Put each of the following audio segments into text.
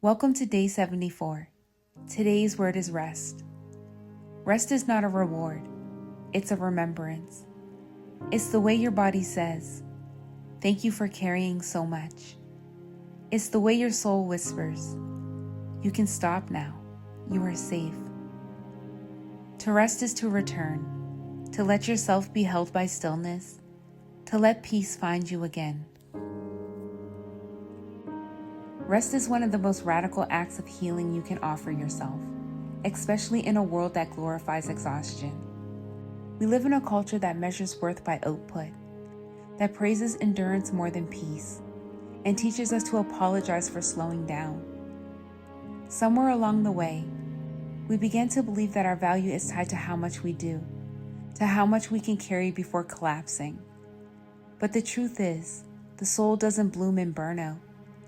Welcome to day 74. Today's word is rest. Rest is not a reward, it's a remembrance. It's the way your body says, "Thank you for carrying so much." It's the way your soul whispers, "You can stop now, you are safe." To rest is to return, to let yourself be held by stillness, to let peace find you again. Rest is one of the most radical acts of healing you can offer yourself, especially in a world that glorifies exhaustion. We live in a culture that measures worth by output, that praises endurance more than peace, and teaches us to apologize for slowing down. Somewhere along the way, we began to believe that our value is tied to how much we do, to how much we can carry before collapsing. But the truth is, the soul doesn't bloom in burnout.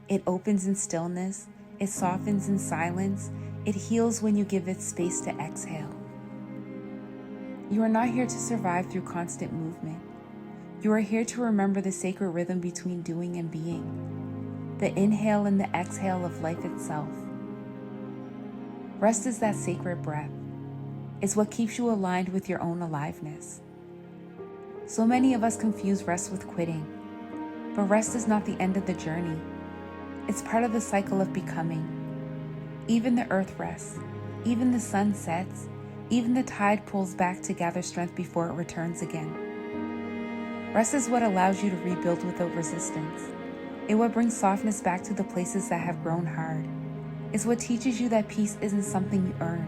It opens in stillness, it softens in silence, it heals when you give it space to exhale. You are not here to survive through constant movement. You are here to remember the sacred rhythm between doing and being, the inhale and the exhale of life itself. Rest is that sacred breath. It's what keeps you aligned with your own aliveness. So many of us confuse rest with quitting, but rest is not the end of the journey. It's part of the cycle of becoming. Even the earth rests, even the sun sets, even the tide pulls back to gather strength before it returns again. Rest is what allows you to rebuild without resistance. It's what brings softness back to the places that have grown hard. It's what teaches you that peace isn't something you earn,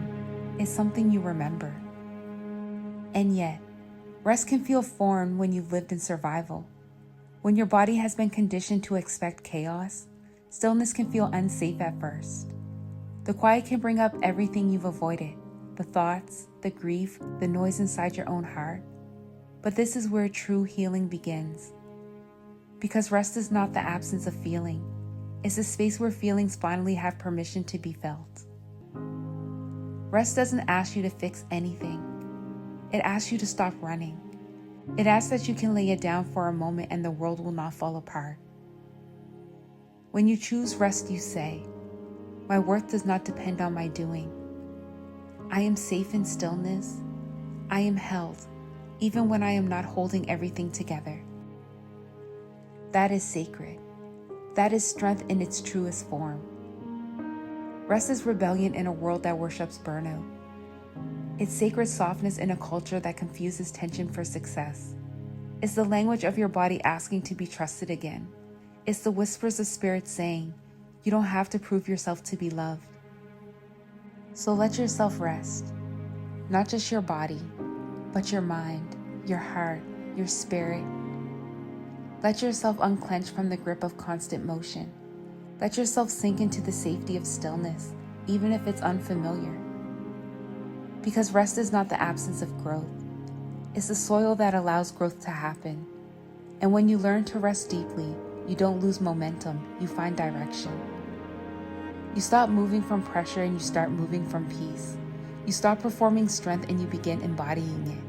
it's something you remember. And yet, rest can feel foreign when you've lived in survival. When your body has been conditioned to expect chaos, stillness can feel unsafe at first. The quiet can bring up everything you've avoided, the thoughts, the grief, the noise inside your own heart. But this is where true healing begins. Because rest is not the absence of feeling. It's a space where feelings finally have permission to be felt. Rest doesn't ask you to fix anything. It asks you to stop running. It asks that you can lay it down for a moment and the world will not fall apart. When you choose rest, you say, "My worth does not depend on my doing. I am safe in stillness. I am held, even when I am not holding everything together." That is sacred. That is strength in its truest form. Rest is rebellion in a world that worships burnout. It's sacred softness in a culture that confuses tension for success. It's the language of your body asking to be trusted again. It's the whispers of spirit saying, "You don't have to prove yourself to be loved." So let yourself rest. Not just your body, but your mind, your heart, your spirit. Let yourself unclench from the grip of constant motion. Let yourself sink into the safety of stillness, even if it's unfamiliar. Because rest is not the absence of growth. It's the soil that allows growth to happen. And when you learn to rest deeply, you don't lose momentum, you find direction. You stop moving from pressure and you start moving from peace. You stop performing strength and you begin embodying it.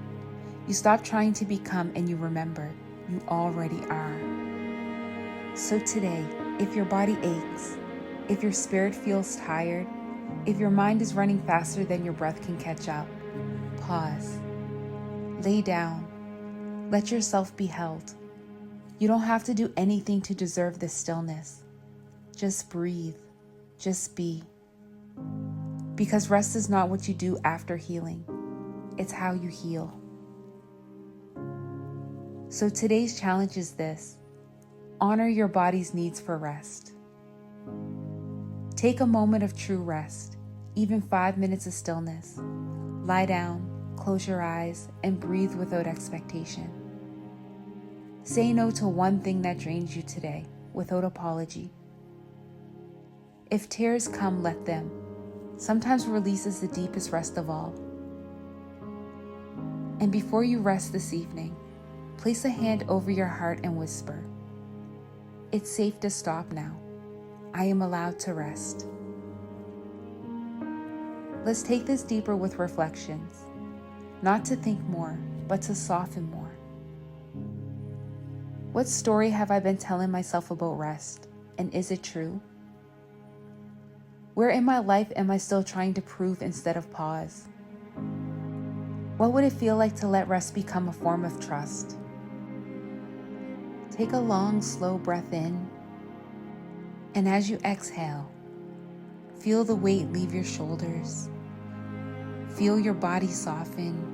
You stop trying to become and you remember, you already are. So today, if your body aches, if your spirit feels tired, if your mind is running faster than your breath can catch up, pause. Lay down. Let yourself be held. You don't have to do anything to deserve this stillness. Just breathe. Just be. Because rest is not what you do after healing. It's how you heal. So today's challenge is this. Honor your body's needs for rest. Take a moment of true rest, even 5 minutes of stillness. Lie down, close your eyes, and breathe without expectation. Say no to one thing that drains you today, without apology. If tears come, let them. Sometimes release is the deepest rest of all. And before you rest this evening, place a hand over your heart and whisper, "It's safe to stop now. I am allowed to rest." Let's take this deeper with reflections, not to think more, but to soften more. What story have I been telling myself about rest, and is it true? Where in my life am I still trying to prove instead of pause? What would it feel like to let rest become a form of trust? Take a long, slow breath in, and as you exhale, feel the weight leave your shoulders. Feel your body soften.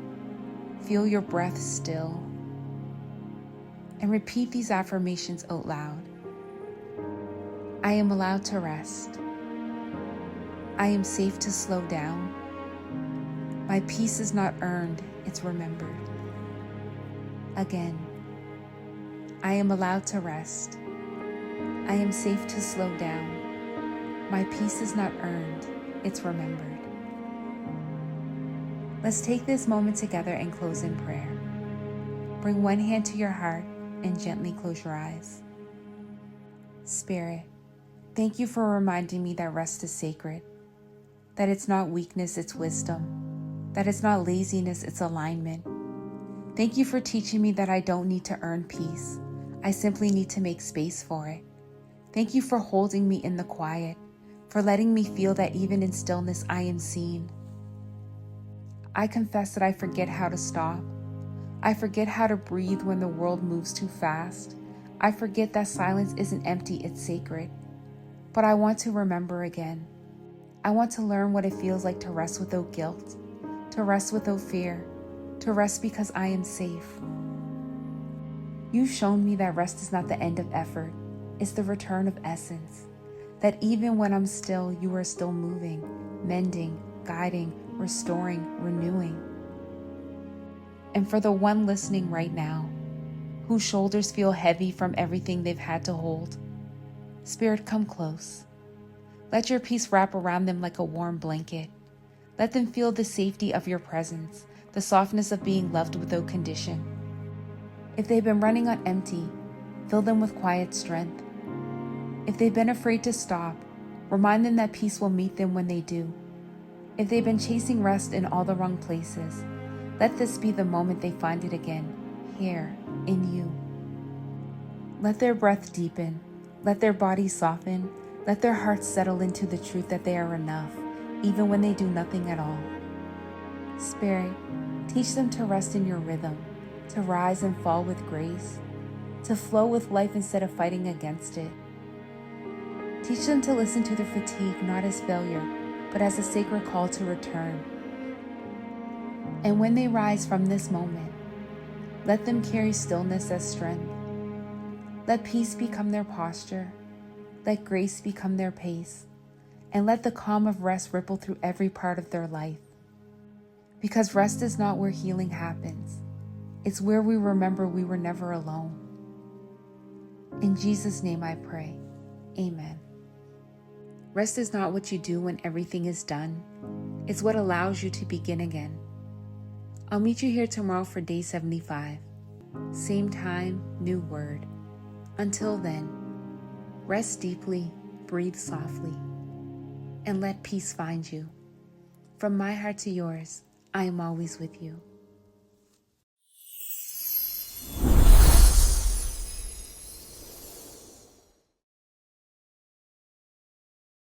Feel your breath still. And repeat these affirmations out loud. I am allowed to rest. I am safe to slow down. My peace is not earned, it's remembered. Again, I am allowed to rest. I am safe to slow down. My peace is not earned, it's remembered. Let's take this moment together and close in prayer. Bring one hand to your heart and gently close your eyes. Spirit, thank you for reminding me that rest is sacred, that it's not weakness, it's wisdom, that it's not laziness, it's alignment. Thank you for teaching me that I don't need to earn peace. I simply need to make space for it. Thank you for holding me in the quiet, for letting me feel that even in stillness I am seen. I confess that I forget how to stop. I forget how to breathe when the world moves too fast. I forget that silence isn't empty, it's sacred. But I want to remember again. I want to learn what it feels like to rest without guilt, to rest without fear, to rest because I am safe. You've shown me that rest is not the end of effort, it's the return of essence. That even when I'm still, you are still moving, mending, guiding, restoring, renewing. And for the one listening right now, whose shoulders feel heavy from everything they've had to hold, Spirit, come close. Let your peace wrap around them like a warm blanket. Let them feel the safety of your presence, the softness of being loved without condition. If they've been running on empty, fill them with quiet strength. If they've been afraid to stop, remind them that peace will meet them when they do. If they've been chasing rest in all the wrong places, let this be the moment they find it again, here, in you. Let their breath deepen, let their bodies soften, let their hearts settle into the truth that they are enough, even when they do nothing at all. Spirit, teach them to rest in your rhythm, to rise and fall with grace, to flow with life instead of fighting against it. Teach them to listen to their fatigue not as failure, but as a sacred call to return. And when they rise from this moment, let them carry stillness as strength. Let peace become their posture. Let grace become their pace. And let the calm of rest ripple through every part of their life. Because rest is not where healing happens. It's where we remember we were never alone. In Jesus' name I pray. Amen. Rest is not what you do when everything is done. It's what allows you to begin again. I'll meet you here tomorrow for day 75. Same time, new word. Until then, rest deeply, breathe softly, and let peace find you. From my heart to yours, I am always with you.